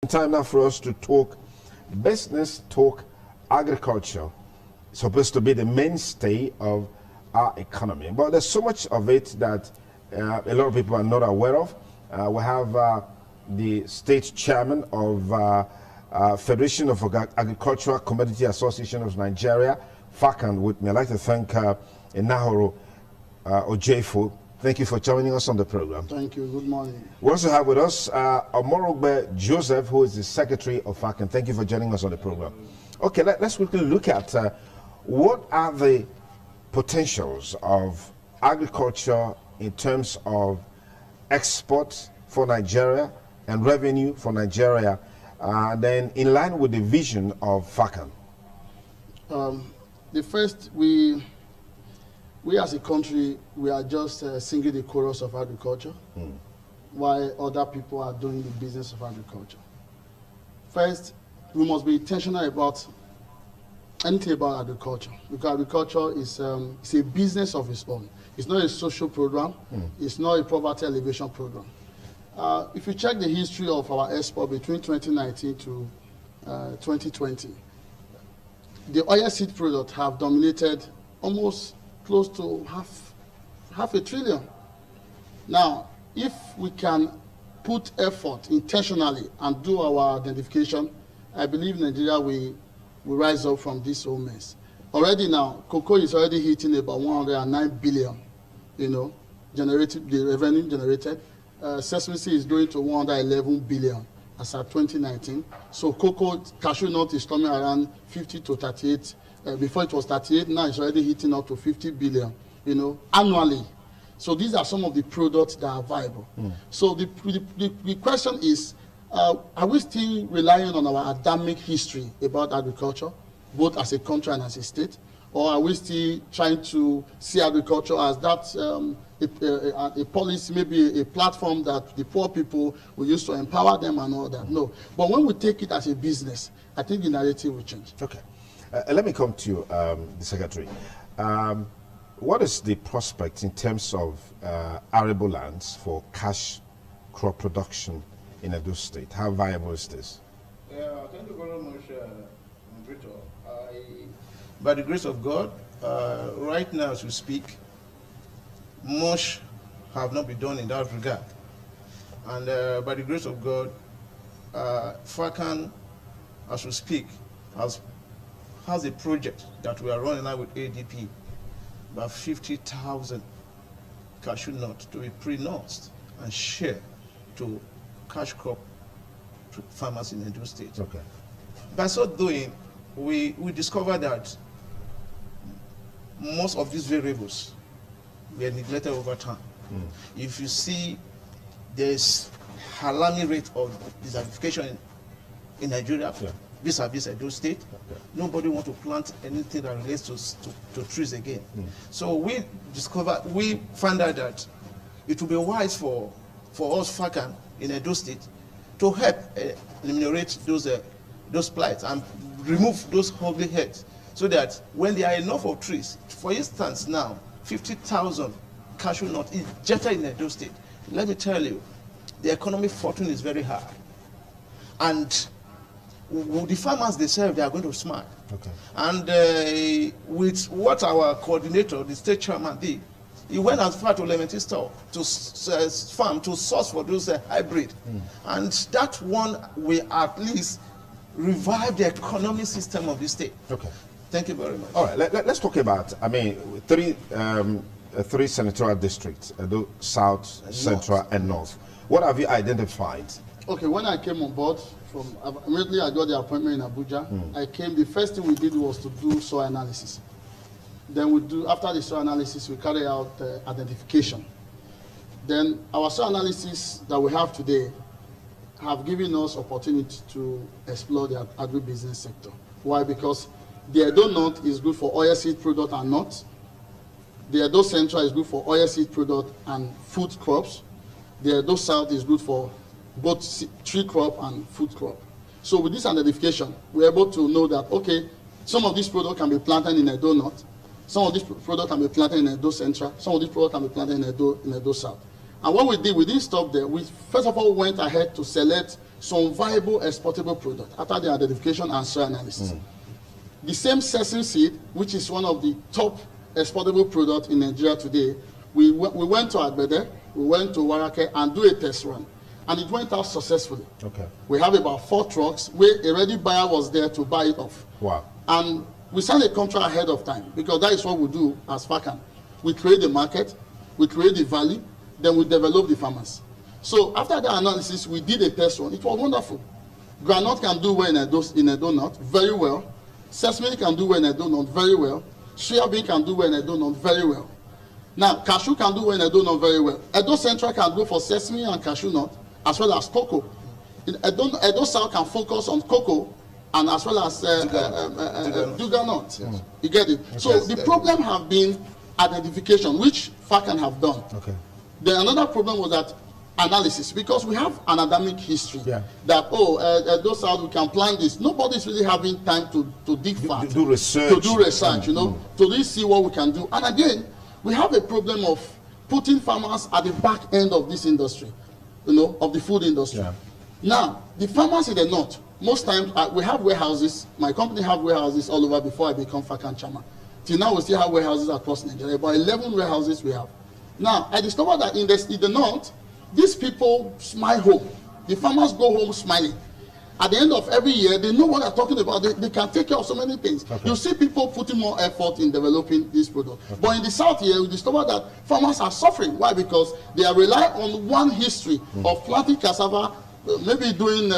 Time now for us to talk business, talk agriculture. It's supposed to be the mainstay of our economy, but there's so much of it that a lot of people are not aware of. We have the state chairman of Federation of Agricultural Commodity Association of Nigeria, Facan, with me. I'd like to thank Nahoro Ojefo. Thank you for joining us on the program. Thank you. Good morning. We also have with us Omorogbe Joseph, who is the secretary of Facan. Thank you for joining us on the program. Okay, let's quickly look at what are the potentials of agriculture in terms of export for Nigeria and revenue for Nigeria, then in line with the vision of Facan. The first, we as a country, we are just singing the chorus of agriculture, while other people are doing the business of agriculture. First, we must be intentional about anything about agriculture, because agriculture is it's a business of its own. It's not a social program. It's not a poverty alleviation program. If you check the history of our export between 2019 to 2020, the oilseed products have dominated almost close to half a trillion. Now, if we can put effort intentionally and do our identification, I believe Nigeria will rise up from this whole mess. Already now, cocoa is already hitting about 109 billion, generated, the revenue generated. Sesame seed is going to 111 billion as at 2019. So cocoa, cashew nut is coming around 50 to 38. Before it was 38, now it's already hitting up to 50 billion, annually. So these are some of the products that are viable. So the question is, are we still relying on our Adamic history about agriculture, both as a country and as a state? Or are we still trying to see agriculture as that a policy, maybe a platform that the poor people will use to empower them and all that? No. But when we take it as a business, I think the narrative will change. Okay. Let me come to you, the secretary. What is the prospect in terms of arable lands for cash crop production in Edo State? How viable is this? Yeah, thank you very much, Brito. By the grace of God, right now as we speak, much have not been done in that regard. And by the grace of God, Facan, as we speak, has a project that we are running now with ADP, about 50,000 cashew nuts to be pre-nursed and shared to cash crop farmers in Edo State. Okay. By so doing, we discovered that most of these variables were neglected over time. If you see, there's alarming rate of desertification in Nigeria. Yeah. Vis-a-vis Edo State, nobody wants to plant anything that relates to trees again. So we found out that it would be wise for us, Facan, in Edo State, to help eliminate those blights and remove those ugly heads, so that when there are enough of trees, for instance now, 50,000 cashew nuts is jetted in Edo State. Let me tell you, the economic fortune is very high. And the farmers themselves, they are going to smile. Okay. And with what our coordinator, the state chairman, did, he went as far to Elementary Store to farm to source for those hybrid. And that one will at least revive the economic system of the state. Okay. Thank you very much. All right, let's talk about, three senatorial districts, South, Central, and North. What have you identified? Okay, when I came on board, immediately I got the appointment in Abuja. I came, the first thing we did was to do soil analysis. Then after the soil analysis, we carry out identification. Then our soil analysis that we have today have given us opportunity to explore the agribusiness sector. Why? Because the Edo North is good for oilseed product and nuts. The Edo Central is good for oilseed product and food crops. The Edo South is good for both tree crop and food crop. So with this identification, we're able to know that, okay, some of these products can be planted in Edo North, some of these products can be planted in Edo Central, some of these products can be planted in Edo South. And what we did, we didn't stop there. We first of all went ahead to select some viable exportable product after the identification and soil analysis. The same sesame seed, which is one of the top exportable products in Nigeria today, we went to Agbede, we went to Warake and do a test run. And it went out successfully. Okay. We have about 4 trucks where a ready buyer was there to buy it off. Wow. And we signed a contract ahead of time because that is what we do as Facan. We create the market, we create the value, then we develop the farmers. So after the analysis, we did a test run. It was wonderful. Granite can do well in a donut, very well. Sesame can do well in a donut, very well. Soya bean can do well in a donut, very well. Now, cashew can do well in a donut, very well. Edo Central can go for sesame and cashew nut, as well as cocoa. Edo South can focus on cocoa and as well as Duga nut. Yes. You get it? Okay. So the problem have been identification, which Facan have done. Okay. Then another problem was that analysis, because we have an academic history that Edo South we can plan this. Nobody's really having time to dig far, to do research, you know, to really see what we can do. And again, we have a problem of putting farmers at the back end of this industry, you know, of the food industry. Yeah. Now, the farmers in the north, most times we have warehouses. My company have warehouses all over before I become Facan chairman. Till now, we still have warehouses across Nigeria. About 11 warehouses we have. Now, I discovered that in the north, these people smile home. The farmers go home smiling. At the end of every year, they know what they're talking about. They can take care of so many things. Okay. You see people putting more effort in developing this product. Okay. But in the south here, we discovered that farmers are suffering. Why? Because they are relying on one history of planting cassava, maybe doing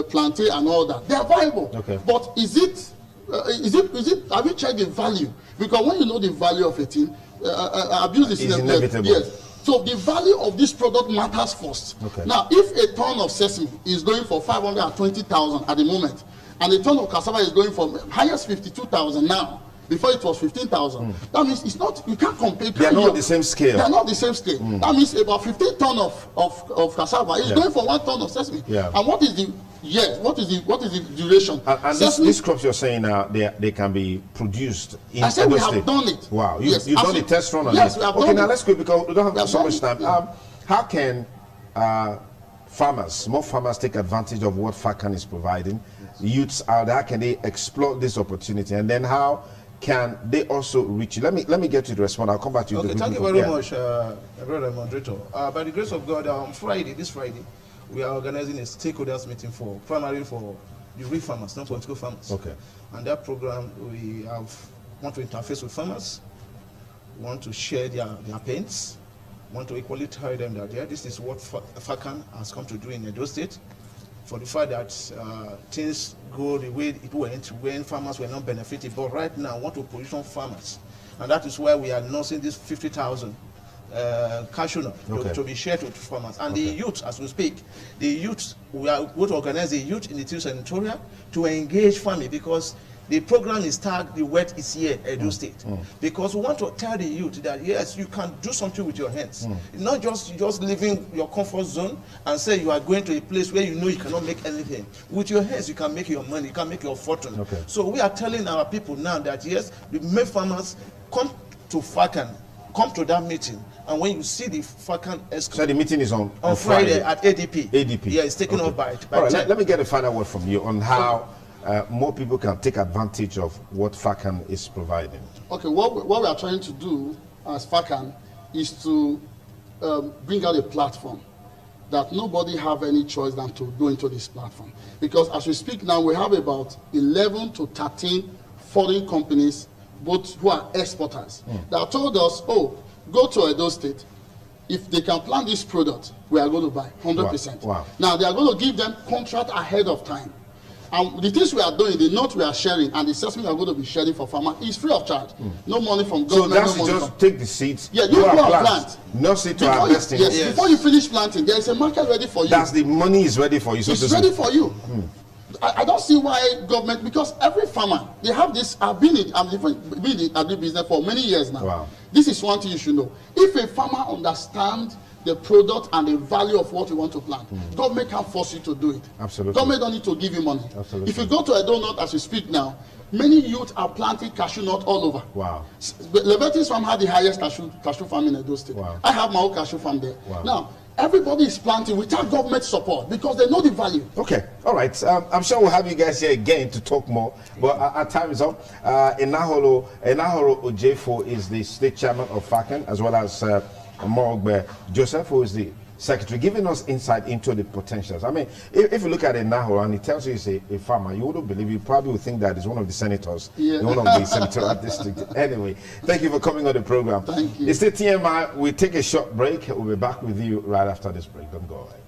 plantain and all that. They are viable. Okay. But is it, have you checked the value? Because when you know the value of a thing, abuse is inevitable. Yes. So the value of this product matters first. Okay. Now, if a ton of sesame is going for 520,000 at the moment, and a ton of cassava is going for highest 52,000 now, before it was 15,000, that means it's not, you can't compare. They are not the same scale. They are not the same scale. That means about 15 ton of cassava is going for 1 ton of sesame. Yeah. And what is the what is the duration? And these crops you're saying they can be produced in I said we have done it. Wow, you've done the test run on it. We have okay, done now it. let's go because we don't have so much time. How can more farmers take advantage of what Facan is providing? Youths out there, how can they explore this opportunity? And then how can they also reach you? Let me get you to respond. I'll come back to you. Okay, thank you very much, brother moderator. By the grace of God, on this Friday, we are organizing a stakeholders meeting primarily for the real farmers, not political farmers. Okay. And that program, we want to interface with farmers, want to share their pains, want to equally tell them that this is what Facan has come to do in Edo State. For the fact that things go the way it went when farmers were not benefited, but right now want to position farmers, and that is why we are announcing this 50,000 cashew nut to be shared with farmers. And the youth, as we speak, we are going to organize the youth in the senatorial to engage farming, because the program is tagged "The Wet is Here, Edo State," because we want to tell the youth that yes, you can do something with your hands, not just leaving your comfort zone and say you are going to a place where you know you cannot make anything. With your hands, you can make your money, you can make your fortune. Okay. So we are telling our people now that yes, the main farmers come to Facan, come to that meeting. And when you see the Facan escort, so the meeting is on Friday at ADP. ADP. Yeah, it's taken off by all right, let me get a final word from you on how more people can take advantage of what Facan is providing. Okay, what we are trying to do as Facan is to bring out a platform that nobody have any choice than to go into this platform. Because as we speak now, we have about 11 to 13 foreign companies, both who are exporters, that told us, oh, go to Edo State. If they can plant this product, we are going to buy 100%. Wow. Now, they are going to give them contract ahead of time. And the things we are doing, the note we are sharing, and the assessment we are going to be sharing for farmers is free of charge. No money from government. So that's just take the seeds. Yeah, you go and plant. No seed to harvest. Yes, before you finish planting, there is a market ready for you. That's the money is ready for you. So it's ready for you. I don't see why government, because every farmer, they have this. I've been in agribusiness for many years now. Wow. This is one thing you should know. If a farmer understands the product and the value of what you want to plant, government can force you to do it. Absolutely. Government don't need to give you money. Absolutely. If you go to Edo North as we speak now, many youth are planting cashew nut all over. Wow. Levetis farm had the highest cashew farm in Edo State. Wow. I have my own cashew farm there. Wow. Now, Everybody is planting without government support because they know the value. Okay, all right. I'm sure we'll have you guys here again to talk more, but our time is up. Enahoro Ojefo is the state chairman of Facan, as well as Morogbe Joseph, who is the secretary, giving us insight into the potentials. I mean, if you look at Enahoro and he tells you he's a farmer, you wouldn't believe, you probably would think that he's one of the senators, one of the senatorial district. Anyway, thank you for coming on the program. Thank you. It's the TMI. We take a short break. We'll be back with you right after this break. Don't go away.